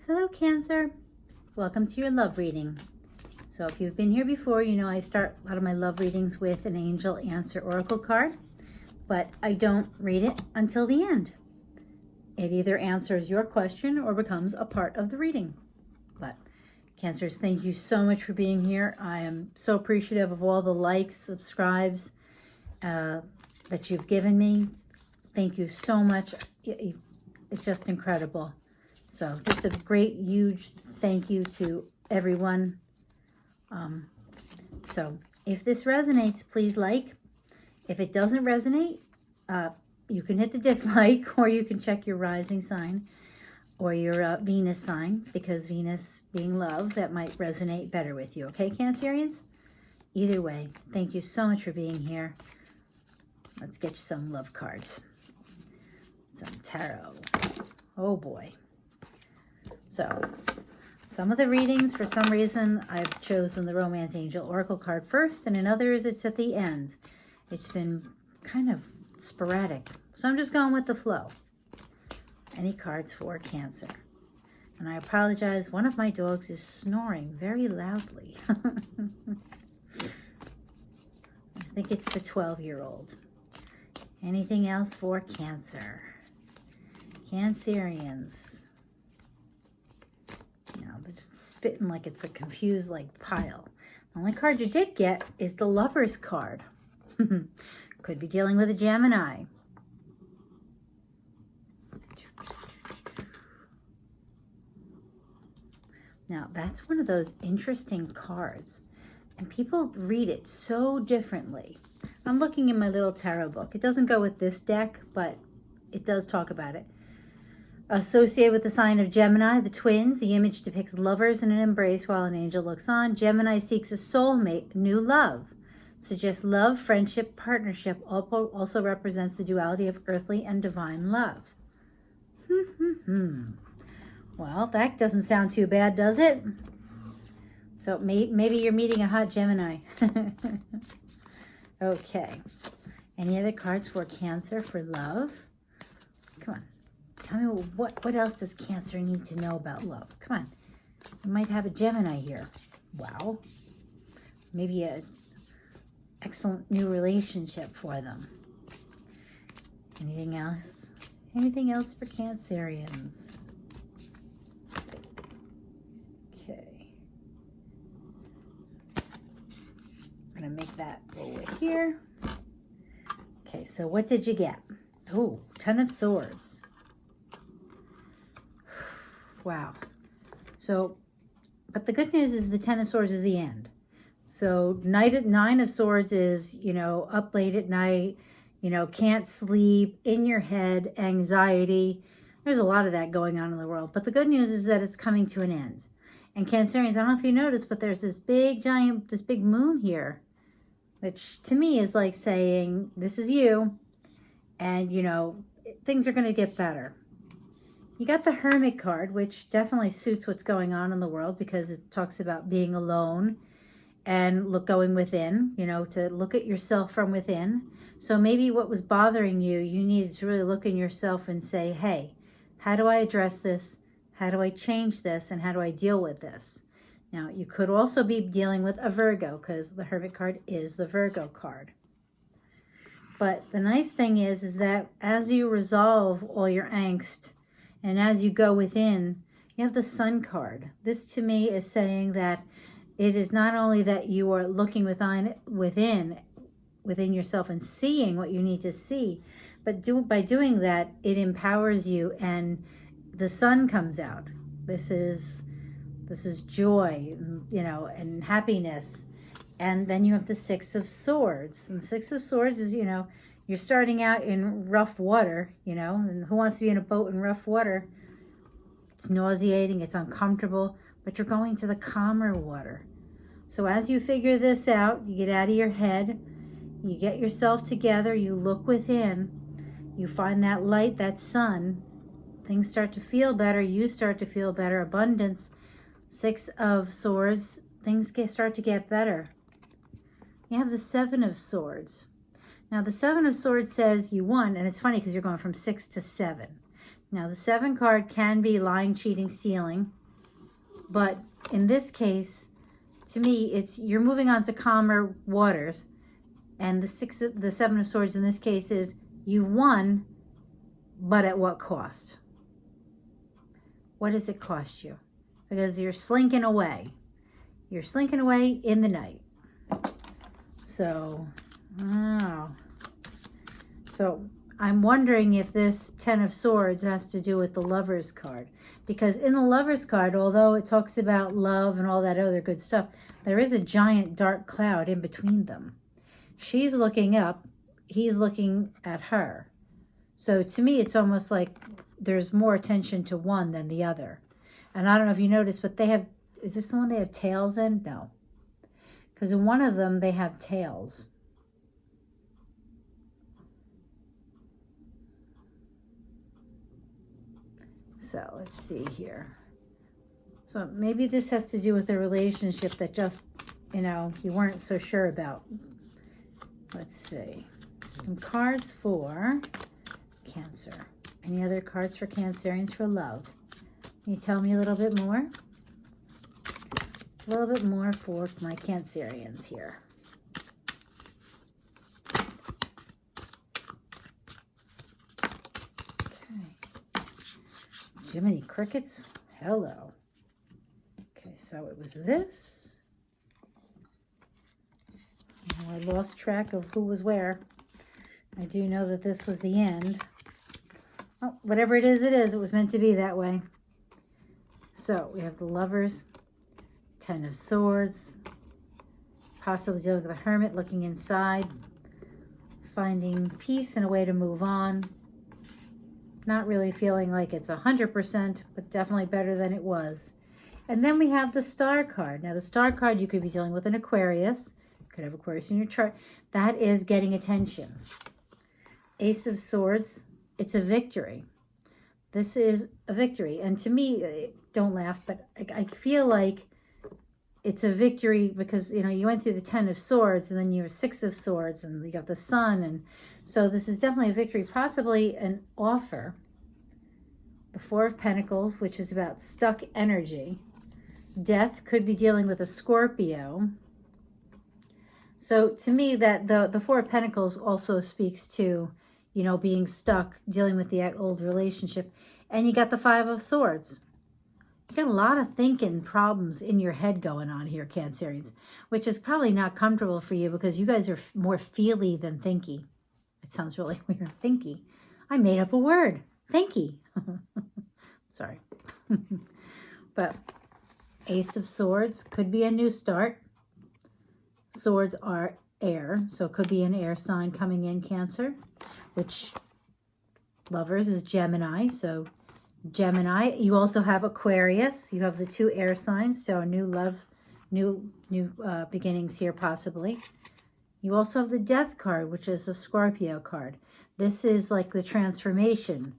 Hello, Cancer. Welcome to your love reading. So if you've been here before, you know I start a lot of my love readings with an angel answer oracle card, but I don't read it until the end. It either answers your question or becomes a part of the reading. But Cancers, thank you so much for being here. I am so appreciative of all the likes, subscribes that you've given me. Thank you so much. It's just incredible. So just a great, huge thank you to everyone. So if this resonates, please like. If it doesn't resonate, you can hit the dislike, or you can check your rising sign or your Venus sign, because Venus being love, that might resonate better with you. Okay, Cancerians? Either way, thank you so much for being here. Let's get you some love cards. Some tarot. Oh boy. So, some of the readings, for some reason, I've chosen the Romance Angel Oracle card first, and in others, it's at the end. It's been kind of sporadic, so I'm just going with the flow. Any cards for Cancer. And I apologize, one of my dogs is snoring very loudly. I think it's the 12-year-old. Anything else for Cancer? Cancerians. You know, they're just spitting like it's a confused pile. The only card you did get is the Lover's card. Could be dealing with a Gemini. Now, that's one of those interesting cards. And people read it so differently. I'm looking in my little tarot book. It doesn't go with this deck, but it does talk about it. Associated with the sign of Gemini, the twins, the image depicts lovers in an embrace while an angel looks on. Gemini seeks a soulmate, new love. Suggests love, friendship, partnership. Also represents the duality of earthly and divine love. Well, that doesn't sound too bad, does it? So maybe you're meeting a hot Gemini. Okay. Any other cards for Cancer for love? Come on. Tell me what else does Cancer need to know about love? Come on. You might have a Gemini here. Wow. Maybe an excellent new relationship for them. Anything else? Anything else for Cancerians? Okay. I'm going to make that go away here. Okay, so what did you get? Oh, 10 of Swords. Wow. So, but the good news is the 10 of Swords is the end. So 9 of Swords is, up late at night, can't sleep, in your head, anxiety. There's a lot of that going on in the world. But the good news is that it's coming to an end. And Cancerians, I don't know if you noticed, but there's this big moon here, which to me is like saying, this is you, and, things are going to get better. You got the Hermit card, which definitely suits what's going on in the world, because it talks about being alone and going within, to look at yourself from within. So maybe what was bothering you, you needed to really look in yourself and say, hey, how do I address this? How do I change this? And how do I deal with this? Now, you could also be dealing with a Virgo, because the Hermit card is the Virgo card. But the nice thing is that as you resolve all your angst, and as you go within, you have the Sun card. This to me is saying that it is not only that you are looking within yourself and seeing what you need to see, but by doing that, it empowers you, and the sun comes out. This is joy, and happiness. And then you have the 6 of Swords. And the 6 of Swords is, you're starting out in rough water, and who wants to be in a boat in rough water? It's nauseating, it's uncomfortable, but you're going to the calmer water. So as you figure this out, you get out of your head, you get yourself together, you look within, you find that light, that sun, things start to feel better, you start to feel better, abundance. 6 of Swords, things start to get better. You have the 7 of Swords. Now, the 7 of Swords says you won, and it's funny because you're going from 6 to 7. Now, the 7 card can be lying, cheating, stealing. But in this case, to me, it's you're moving on to calmer waters. And the 7 of Swords in this case is you won, but at what cost? What does it cost you? Because you're slinking away. You're slinking away in the night. So, oh. So I'm wondering if this 10 of Swords has to do with the Lover's card. Because in the Lover's card, although it talks about love and all that other good stuff, there is a giant dark cloud in between them. She's looking up, he's looking at her. So to me, it's almost like there's more attention to one than the other. And I don't know if you noticed, but they have, is this the one they have tails in? No. Because in one of them, they have tails. So let's see here. So maybe this has to do with a relationship that just, you know, you weren't so sure about. Let's see. Some cards for Cancer. Any other cards for Cancerians for love? Can you tell me a little bit more? A little bit more for my Cancerians here. Okay. Jiminy Crickets. Hello. Okay, so it was this. I lost track of who was where. I do know that this was the end. Oh, whatever it is, it is. It was meant to be that way. So we have the Lovers, 10 of Swords, possibly dealing with the Hermit, looking inside, finding peace and a way to move on. Not really feeling like it's 100%, but definitely better than it was. And then we have the Star card. Now the Star card, you could be dealing with an Aquarius. You could have Aquarius in your chart. That is getting attention. Ace of Swords, it's a victory. This is a victory. And to me, don't laugh, but I feel like it's a victory because, you know, you went through the 10 of Swords and then you have 6 of Swords and you got the Sun. And so this is definitely a victory, possibly an offer. The 4 of Pentacles, which is about stuck energy. Death could be dealing with a Scorpio. So to me, that the 4 of Pentacles also speaks to, you know, being stuck, dealing with the old relationship. And you got the 5 of Swords. You got a lot of thinking problems in your head going on here, Cancerians, which is probably not comfortable for you because you guys are more feely than thinky. It sounds really weird. Thinky. I made up a word. Thinky. Sorry. But Ace of Swords could be a new start. Swords are air, so it could be an air sign coming in, Cancer, which Lovers is Gemini, so Gemini. You also have Aquarius. You have the 2 air signs, so a new love, new beginnings here possibly. You also have the Death card, which is a Scorpio card. This is like the transformation.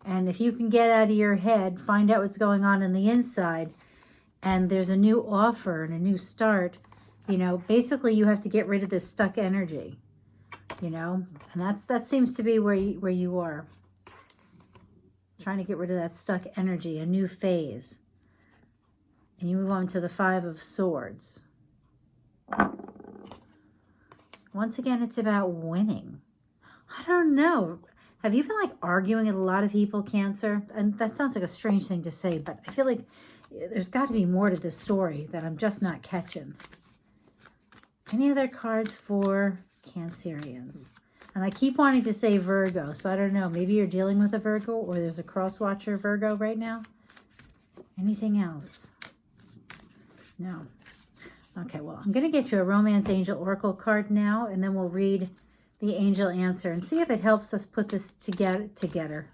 And if you can get out of your head, find out what's going on the inside, and there's a new offer and a new start, you know, basically you have to get rid of this stuck energy, you know, and that seems to be where you are. Trying to get rid of that stuck energy, a new phase. And you move on to the 5 of Swords. Once again, it's about winning. I don't know. Have you been like arguing with a lot of people, Cancer? And that sounds like a strange thing to say, but I feel like there's got to be more to this story that I'm just not catching. Any other cards for Cancerians? And I keep wanting to say Virgo, so I don't know. Maybe you're dealing with a Virgo or there's a cross-watcher Virgo right now. Anything else? No. Okay, well, I'm going to get you a Romance Angel Oracle card now, and then we'll read the angel answer and see if it helps us put this together.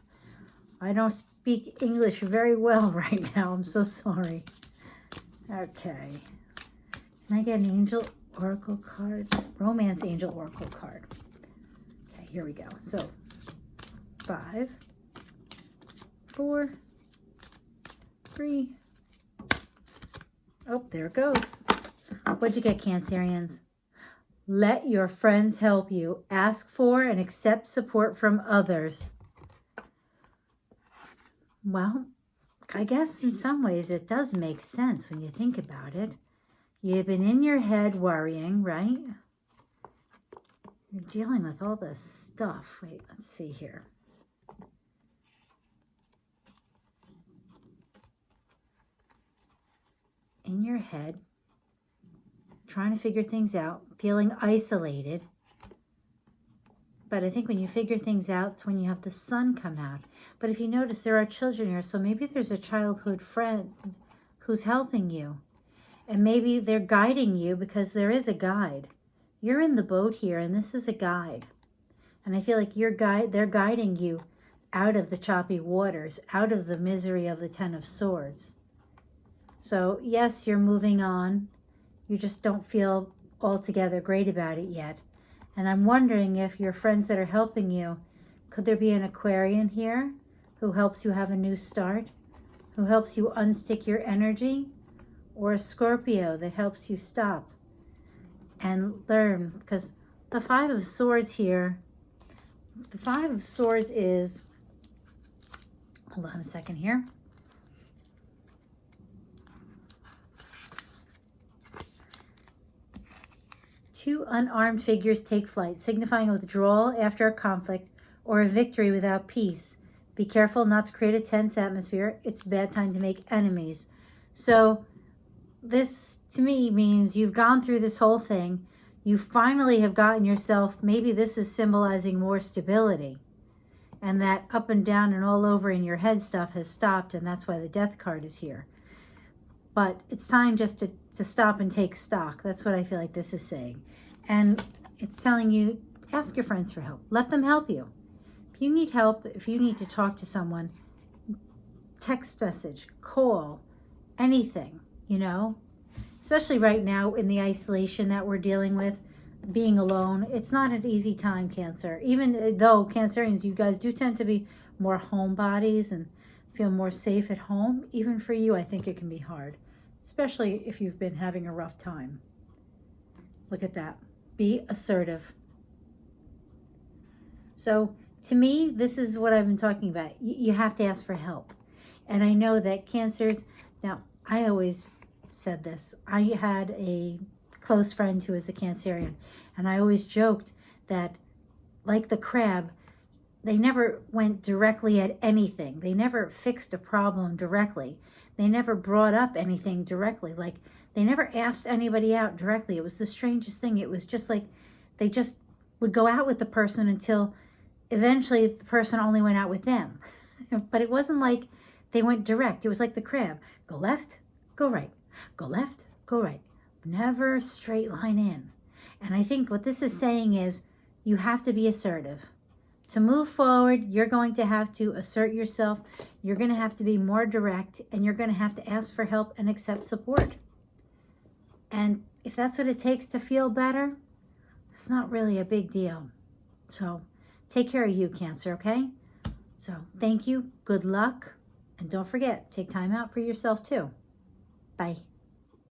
I don't speak English very well right now. I'm so sorry. Okay. Can I get an angel Oracle card? Romance Angel Oracle card. Okay, here we go. So 5, 4, 3. Oh, there it goes. What'd you get, Cancerians? Let your friends help you. Ask for and accept support from others. Well, I guess in some ways it does make sense when you think about it. You've been in your head worrying, right? You're dealing with all this stuff. Wait, let's see here. In your head, trying to figure things out, feeling isolated. But I think when you figure things out, it's when you have the sun come out. But if you notice, there are children here, so maybe there's a childhood friend who's helping you. And maybe they're guiding you because there is a guide. You're in the boat here, and this is a guide. And I feel like they're guiding you out of the choppy waters, out of the misery of the Ten of Swords. So yes, you're moving on. You just don't feel altogether great about it yet. And I'm wondering if your friends that are helping you, could there be an Aquarian here who helps you have a new start, who helps you unstick your energy, or a Scorpio that helps you stop and learn? Because the Five of Swords here, the Five of Swords is, hold on a second here. Two unarmed figures take flight, signifying a withdrawal after a conflict or a victory without peace. Be careful not to create a tense atmosphere. It's a bad time to make enemies. So this, to me, means you've gone through this whole thing. You finally have gotten yourself, maybe this is symbolizing more stability. And that up and down and all over in your head stuff has stopped, and that's why the Death card is here. But it's time just to stop and take stock. That's what I feel like this is saying. And it's telling you, ask your friends for help. Let them help you. If you need help, if you need to talk to someone, text message, call, anything, you know. Especially right now in the isolation that we're dealing with, being alone. It's not an easy time, Cancer. Even though Cancerians, you guys do tend to be more homebodies and feel more safe at home. Even for you, I think it can be hard. Especially if you've been having a rough time. Look at that. Be assertive. So to me, this is what I've been talking about. You have to ask for help. And I know that Cancers, now I always said this. I had a close friend who is a Cancerian. And I always joked that, like the crab, they never went directly at anything. They never fixed a problem directly. They never brought up anything directly. Like, they never asked anybody out directly. It was the strangest thing. It was just like they just would go out with the person until eventually the person only went out with them. But it wasn't like they went direct. It was like the crab. Go left, go right. Go left, go right. Never a straight line in. And I think what this is saying is you have to be assertive. To move forward, you're going to have to assert yourself. You're going to have to be more direct, and you're going to have to ask for help and accept support. And if that's what it takes to feel better, it's not really a big deal. So take care of you, Cancer, okay? So thank you. Good luck. And don't forget, take time out for yourself too. Bye.